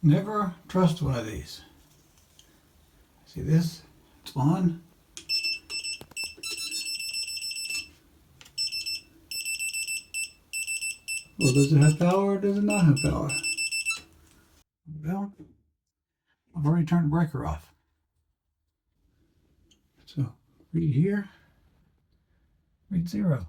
Never trust one of these. See this? It's on. Well, does it have power or does it not have power? Well, I've already turned the breaker off. So read here, read 0.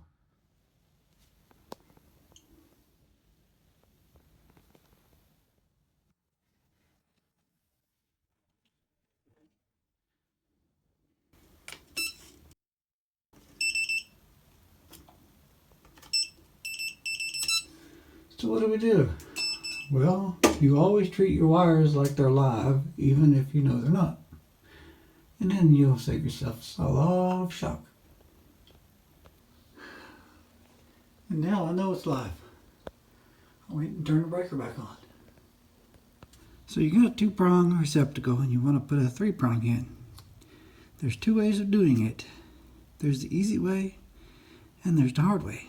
So what do we do? Well, you always treat your wires like they're live, even if you know they're not. And then you'll save yourself a lot of shock. And now I know it's live. I'll wait and turn the breaker back on. So you got a 2-prong receptacle and you want to put a 3-prong in. There's 2 ways of doing it. There's the easy way and there's the hard way.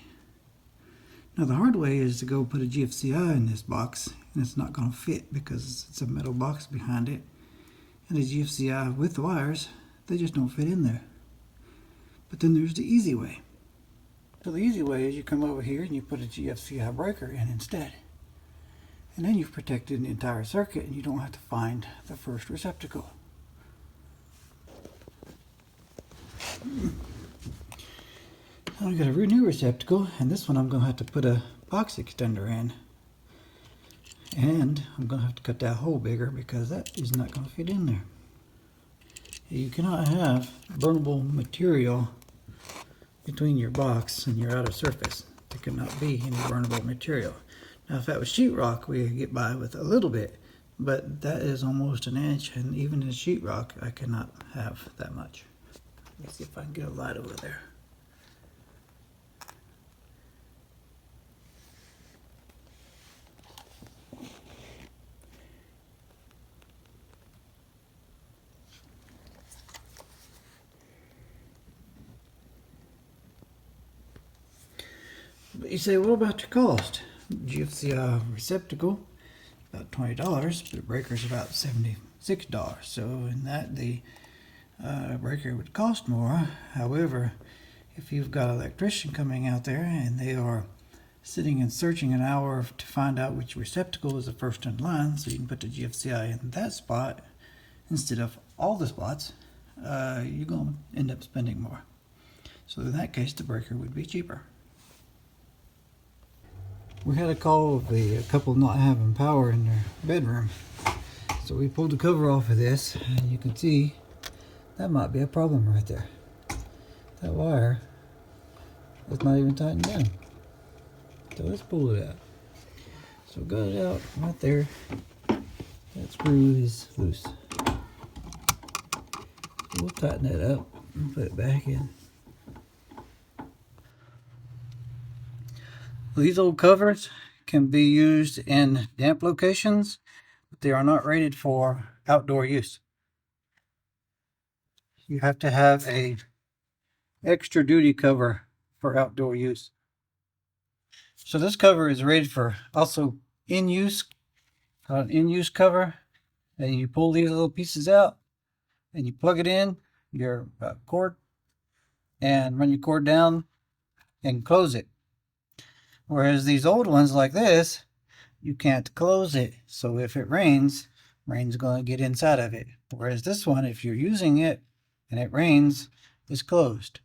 Now the hard way is to go put a GFCI in this box, and it's not going to fit because it's a metal box behind it. And the GFCI with the wires, they just don't fit in there. But then there's the easy way. So the easy way is you come over here and you put a GFCI breaker in instead. And then you've protected the entire circuit and you don't have to find the first receptacle. Now we got a new receptacle, and this one I'm going to have to put a box extender in. And I'm going to have to cut that hole bigger because that is not going to fit in there. You cannot have burnable material between your box and your outer surface. There cannot be any burnable material. Now if that was sheetrock, we could get by with a little bit, but that is almost an inch, and even in sheetrock I cannot have that much. Let's see if I can get a light over there. But you say, what about your cost? GFCI receptacle, about $20, but the breaker's about $76. So in that, the breaker would cost more. However, if you've got an electrician coming out there and they are sitting and searching an hour to find out which receptacle is the first in line, so you can put the GFCI in that spot instead of all the spots, you're going to end up spending more. So in that case, the breaker would be cheaper. We had a call of a couple not having power in their bedroom. So we pulled the cover off of this, and you can see that might be a problem right there. That wire is not even tightened down. So let's pull it out. So got it out right there. That screw is loose. So we'll tighten it up and put it back in. These old covers can be used in damp locations, but they are not rated for outdoor use. You have to have a extra duty cover for outdoor use. So this cover is rated for also in use, an in-use cover. And you pull these little pieces out and you plug it in your cord and run your cord down and close it. Whereas these old ones like this, you can't close it. So if it rains, rain's going to get inside of it. Whereas this one, if you're using it and it rains, is closed.